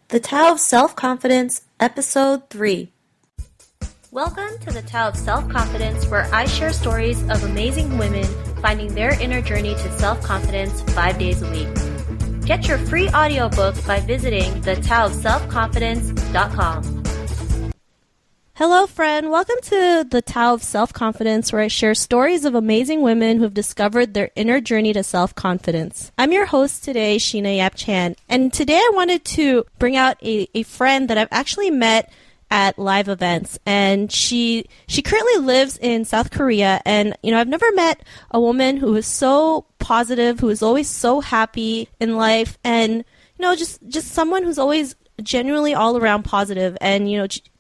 The Tao of Self-Confidence, Episode 3. Welcome to the Tao of Self-Confidence, where I share stories of amazing women finding their inner journey to self-confidence 5 days a week. Get your free audiobook by visiting thetaoofselfconfidence.com. Hello, friend. Welcome to the Tao of Self-Confidence, where I share stories of amazing women who have discovered their inner journey to self-confidence. I'm your host today, Sheena Yap Chan, and today I wanted to bring out a friend that I've actually met at live events, and she currently lives in South Korea, and I've never met a woman who is so positive, who is always so happy in life, and just someone who's always genuinely all around positive. And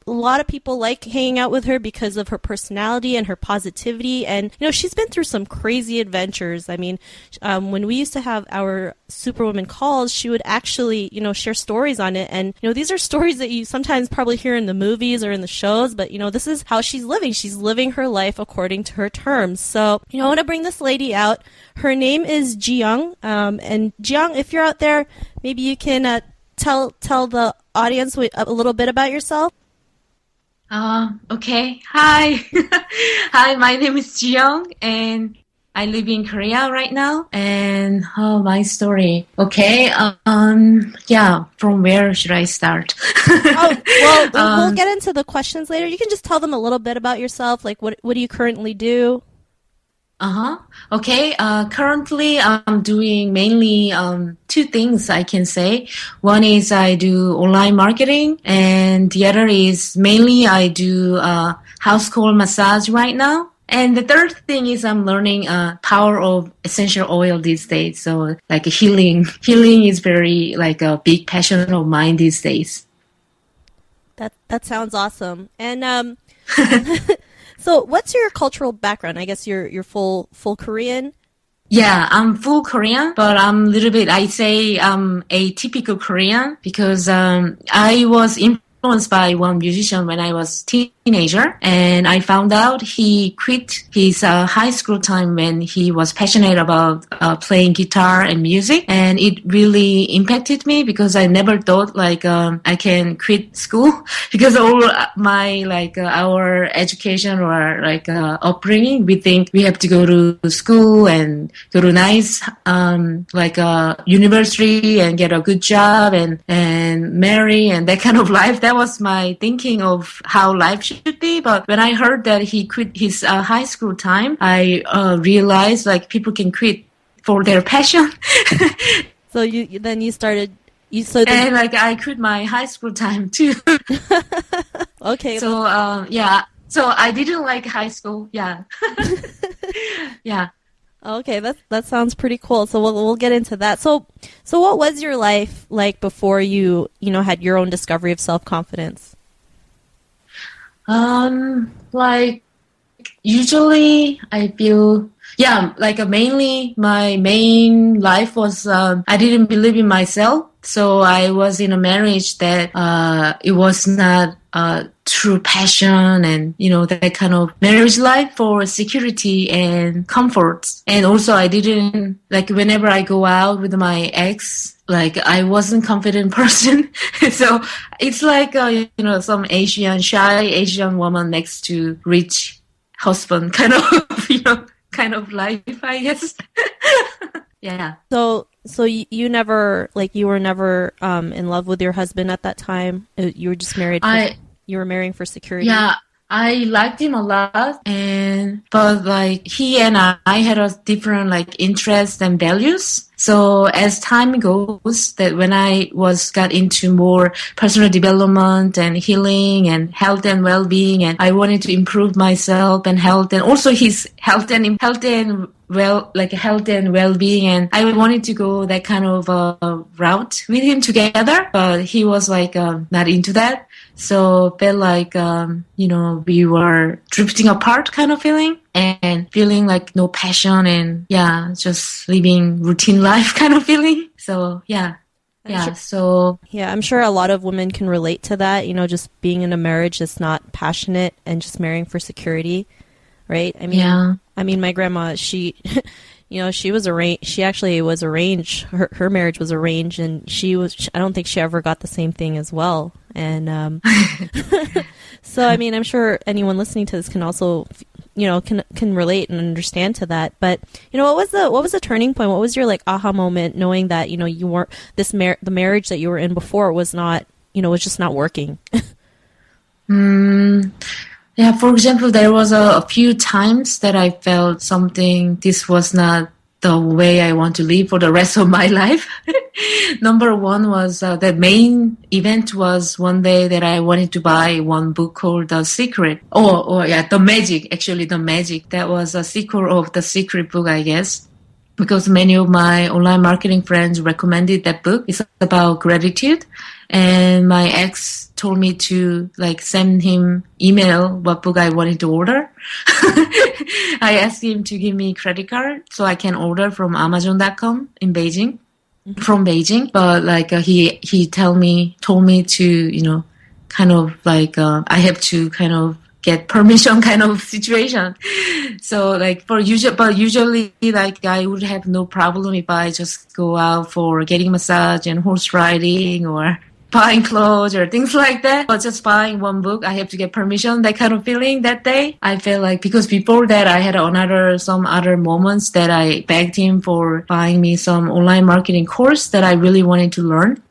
a lot of people like hanging out with her because of her personality and her positivity. And, she's been through some crazy adventures. I mean, when we used to have our Superwoman calls, she would actually, share stories on it. And, these are stories that you sometimes probably hear in the movies or in the shows, but, this is how she's living. She's living her life according to her terms. So, I want to bring this lady out. Her name is Jiyoung. And Jiyoung, if you're out there, maybe you can tell the audience a little bit about yourself. Okay. Hi. Hi, my name is Jiyoung, and I live in Korea right now. And my story. Okay. From where should I start? We'll get into the questions later. You can just tell them a little bit about yourself. Like, what do you currently do? Okay. Currently, I'm doing mainly two things, I can say. One is I do online marketing, and the other is mainly I do house call massage right now. And the third thing is I'm learning power of essential oil these days. So like healing is very like a big passion of mine these days. That sounds awesome. And so what's your cultural background? I guess you're full Korean? Yeah, I'm full Korean, but I'm a little bit, I say I'm a typical Korean because I was influenced by one musician when I was teenager, and I found out he quit his high school time when he was passionate about playing guitar and music, and it really impacted me because I never thought I can quit school because all my our education or upbringing, we think we have to go to school and go to nice university and get a good job and marry and that kind of life. That was my thinking of how life should be. But when I heard that he quit his high school time, I realized people can quit for their passion. So you started. I quit my high school time too. Okay. So So I didn't like high school. Yeah. Yeah. Okay, that sounds pretty cool. So we'll get into that. So what was your life like before you had your own discovery of self-confidence? Usually I feel mainly my main life was I didn't believe in myself. So I was in a marriage that it was not true passion and that kind of marriage life for security and comfort. And also I didn't whenever I go out with my ex, I wasn't confident person. So it's some shy Asian woman next to rich husband kind of kind of life, I guess. Yeah. So you never you were never in love with your husband at that time? You were just married. You were marrying for security. Yeah, I liked him a lot, but he and I had a different interests and values. So as time goes, that when I got into more personal development and healing and health and well-being, and I wanted to improve myself and health, and also his health and well-being, and I wanted to go that kind of route with him together, but he was not into that. So felt we were drifting apart kind of feeling, and feeling no passion and just living routine life kind of feeling. So I'm sure a lot of women can relate to that, just being in a marriage that's not passionate and just marrying for security, right? I mean, my grandma, she she was arranged. She actually was arranged. Her marriage was arranged, and I don't think she ever got the same thing as well. And so, I mean, I'm sure anyone listening to this can also, can relate and understand to that. But what was the turning point? What was your aha moment, knowing that you weren't the marriage that you were in before was not was just not working? Yeah, for example, there was a few times that I felt this was not the way I want to live for the rest of my life. Number one was the main event was one day that I wanted to buy one book called The Secret. The Magic, actually The Magic. That was a sequel of The Secret book, I guess. Because many of my online marketing friends recommended that book. It's about gratitude. And my ex told me to send him email what book I wanted to order. I asked him to give me credit card so I can order from Amazon.com in Beijing, from Beijing. But he told me to, I have to kind of get permission kind of situation. So usually I would have no problem if I just go out for getting massage and horse riding or buying clothes or things like that. But just buying one book, I have to get permission, that kind of feeling that day. I felt because before that I had some other moments that I begged him for buying me some online marketing course that I really wanted to learn.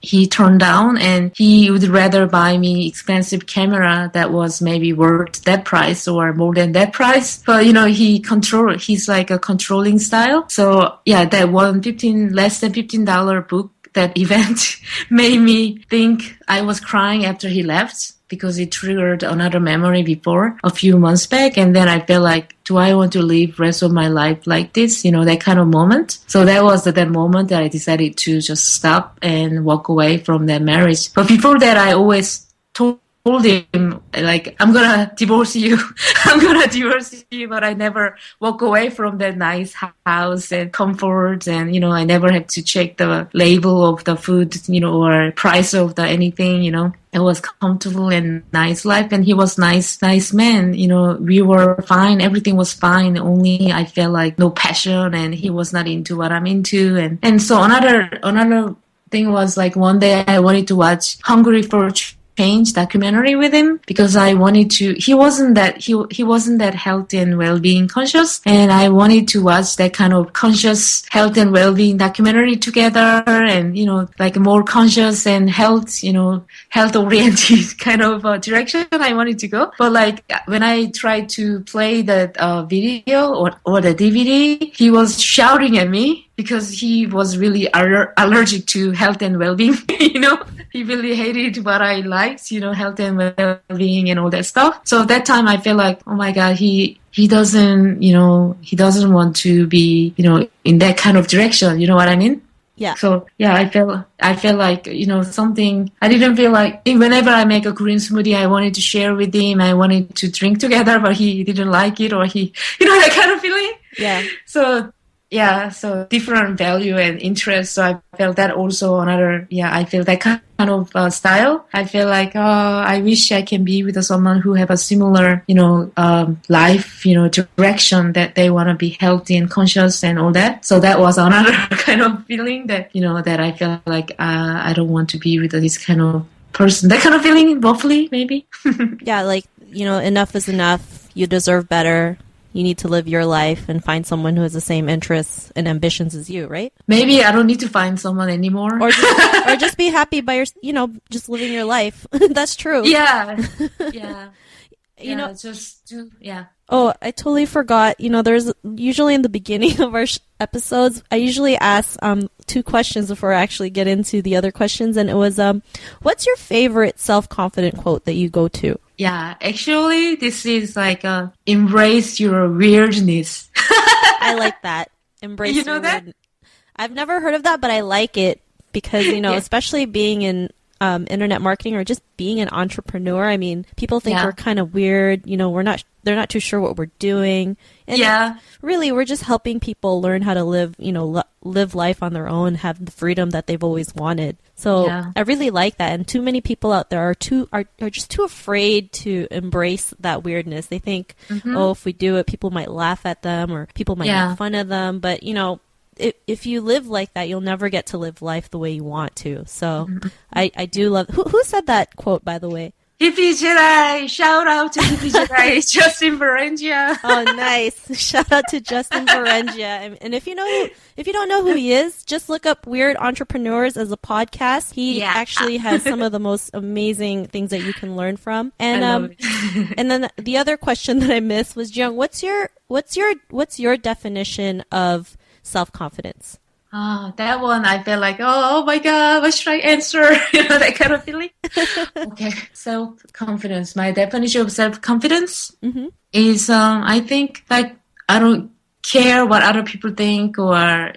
He turned down, and he would rather buy me expensive camera that was maybe worth that price or more than that price. But he's like a controlling style. So yeah, that less than $15 book, that event made me think I was crying after he left, because it triggered another memory before a few months back. And then I felt do I want to live rest of my life like this? That kind of moment. So that was that moment that I decided to just stop and walk away from that marriage. But before that, I always told him, I'm gonna divorce you. I'm gonna divorce you. But I never walk away from that nice house and comfort. And, I never had to check the label of the food, or price of the anything, It was comfortable and nice life. And he was nice man. We were fine. Everything was fine. Only I felt no passion, and he was not into what I'm into. And so another thing was one day I wanted to watch Hungry for Change documentary with him, because I wanted to. He wasn't that health and well-being conscious, and I wanted to watch that kind of conscious health and well-being documentary together, and more conscious and health oriented kind of direction I wanted to go. But when I tried to play that video or the DVD, he was shouting at me because he was really allergic to health and well-being. He really hated what I liked, health and well-being and all that stuff. So that time I felt oh my God, he doesn't want to be, in that kind of direction. You know what I mean? Yeah. So yeah, I felt something. I didn't feel whenever I make a green smoothie, I wanted to share with him. I wanted to drink together, but he didn't like it, or that kind of feeling. Yeah. So different value and interest. So I felt that also I feel that kind of style. I feel I wish I can be with someone who have a similar, life, direction, that they want to be healthy and conscious and all that. So that was another kind of feeling that, that I felt I don't want to be with this kind of person. That kind of feeling, roughly, maybe. Yeah, enough is enough. You deserve better. You need to live your life and find someone who has the same interests and ambitions as you, right? Maybe I don't need to find someone anymore. Or just be happy by just living your life. That's true. Yeah. Yeah. Oh, I totally forgot. There's usually in the beginning of our episodes, I usually ask 2 questions before I actually get into the other questions. And it was, what's your favorite self-confident quote that you go to? Yeah, actually, this is embrace your weirdness. I like that. Embrace your that? I've never heard of that, but I like it because, especially being in internet marketing or just being an entrepreneur. I mean, people think Yeah. we're kind of weird. They're not too sure what we're doing. And Yeah. really, we're just helping people learn how to live, live life on their own, have the freedom that they've always wanted. So Yeah. I really like that. And too many people out there are just too afraid to embrace that weirdness. They think, oh, if we do it, people might laugh at them or people might Yeah. make fun of them. But, if you live like that, you'll never get to live life the way you want to. So I do love, who said that quote, by the way? Hippie Jedi! Shout out to Hippie Jedi, Justin Berengia. Oh, nice. Shout out to Justin Berengia. And if you don't know who he is, just look up Weird Entrepreneurs as a podcast. He actually has some of the most amazing things that you can learn from. And I love it. and then the other question that I missed was, Jiyoung, what's your definition of self-confidence? That one, I felt like, oh my God, what should I answer? That kind of feeling. Okay, self-confidence. My definition of self-confidence is, I think, like, I don't care what other people think or,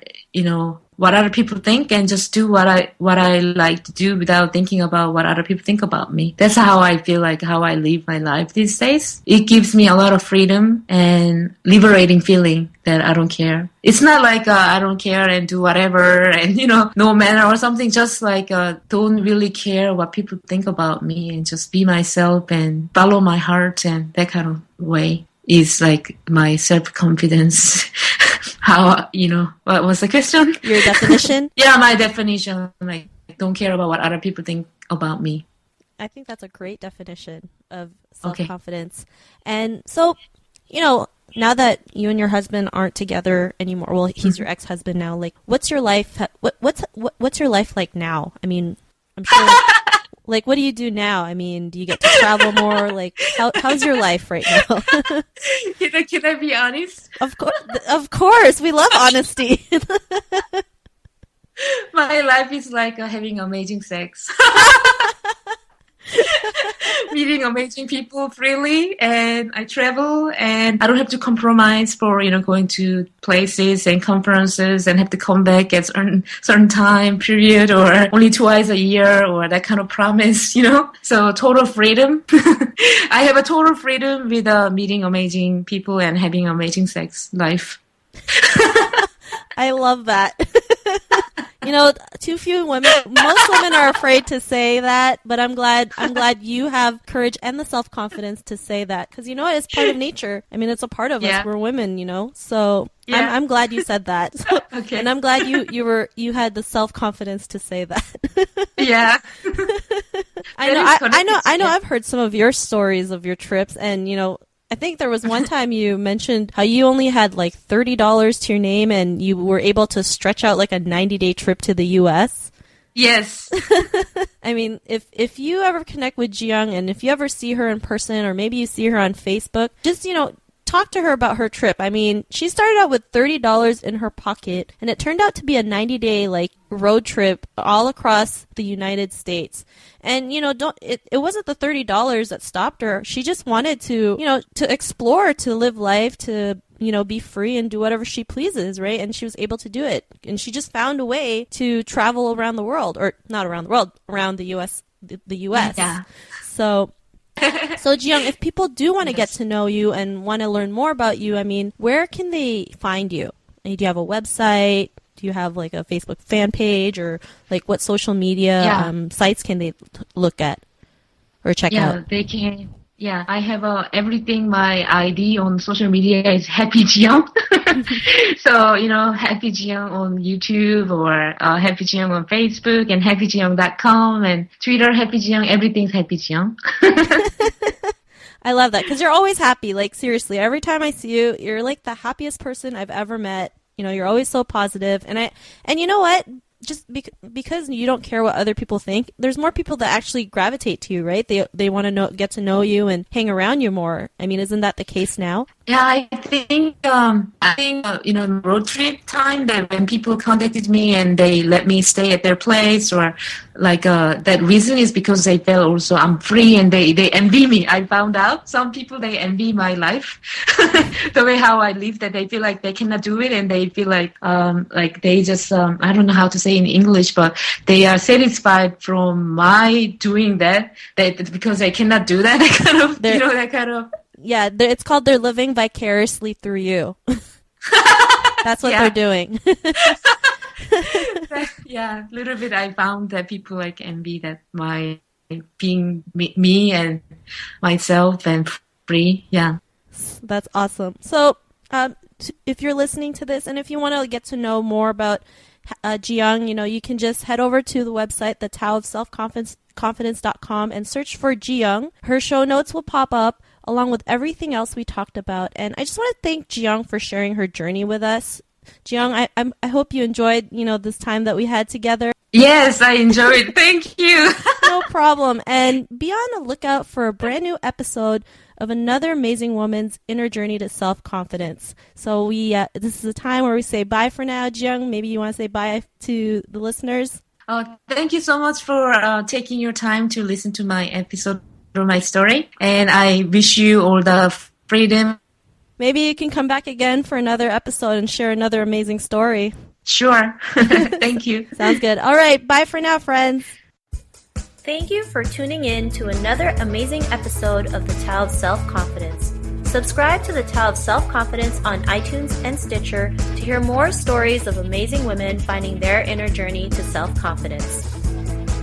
what other people think and just do what I like to do without thinking about what other people think about me. That's how I feel like how I live my life these days. It gives me a lot of freedom and liberating feeling that I don't care. It's not like I don't care and do whatever and, no matter or something. Just like don't really care what people think about me and just be myself and follow my heart and that kind of way is like my self-confidence. How, what was the question? Your definition? Yeah, my definition. Like, don't care about what other people think about me. I think that's a great definition of self-confidence. Okay. And so, now that you and your husband aren't together anymore, well, he's your ex-husband now. Like, what's your life? What's your life like now? I mean, I'm sure. Like, what do you do now? I mean, do you get to travel more? Like, how's your life right now? Can I be honest? Of course, we love honesty. My life is like having amazing sex. Meeting amazing people freely, and I travel, and I don't have to compromise for going to places and conferences and have to come back at certain time period or only twice a year or that kind of promise, So total freedom. I have a total freedom with meeting amazing people and having amazing sex life. I love that. Too few women, most women are afraid to say that, but I'm glad you have courage and the self-confidence to say that. Because it's part of nature. I mean, it's a part of us. We're women, So I'm glad you said that. Okay. And I'm glad you had the self-confidence to say that. Yeah. I know I've heard some of your stories of your trips, and I think there was one time you mentioned how you only had like $30 to your name and you were able to stretch out like a 90-day trip to the U.S. Yes. I mean, if you ever connect with Jiyoung and if you ever see her in person or maybe you see her on Facebook, just, talk to her about her trip. I mean, she started out with $30 in her pocket and it turned out to be a 90-day like road trip all across the United States. And, it wasn't the $30 that stopped her. She just wanted to, to explore, to live life, to, be free and do whatever she pleases, right? And she was able to do it. And she just found a way to travel around the world, or not around the world, around the U.S., the U.S. Yeah. So Jiyoung, if people do want to get to know you and want to learn more about you, I mean, where can they find you? Do you have a website? Do you have like a Facebook fan page, or like what social media sites can they look at or check out? Yeah, they can. Yeah, I have everything. My ID on social media is Happy Jiyoung. So, Happy Jiyoung on YouTube or Happy Jiyoung on Facebook and happyjiyoung.com and Twitter, Happy Jiyoung. Everything's Happy Jiyoung. I love that because you're always happy. Like, seriously, every time I see you, you're like the happiest person I've ever met. You're always so positive. And you know what? Just because you don't care what other people think, there's more people that actually gravitate to you, right? They want to get to know you and hang around you more. I mean, isn't that the case now? Yeah, I think road trip time that when people contacted me and they let me stay at their place, or like that reason is because they felt also I'm free and they envy me. I found out some people they envy my life, the way how I live, that they feel like they cannot do it and they feel like they just I don't know how to say in English, but they are satisfied from my doing that because they cannot do that. That kind of that kind of. Yeah, it's called they're living vicariously through you. That's what they're doing. Yeah, a little bit I found that people like envy that my being me and myself and free. Yeah. That's awesome. So, if you're listening to this and if you want to get to know more about Jiyoung, you can just head over to the website, the Tao of Self-Confidence.com, and search for Jiyoung. Her show notes will pop up along with everything else we talked about. And I just want to thank Jiyoung for sharing her journey with us. Jiyoung, I hope you enjoyed, this time that we had together. Yes, I enjoyed. Thank you. No problem. And be on the lookout for a brand new episode of another amazing woman's inner journey to self-confidence. So this is a time where we say bye for now. Jiyoung, maybe you want to say bye to the listeners? Thank you so much for taking your time to listen to my episode or my story. And I wish you all the freedom. Maybe you can come back again for another episode and share another amazing story. Sure. Thank you. Sounds good. All right. Bye for now, friends. Thank you for tuning in to another amazing episode of The Tao of Self-Confidence. Subscribe to The Tao of Self-Confidence on iTunes and Stitcher to hear more stories of amazing women finding their inner journey to self-confidence.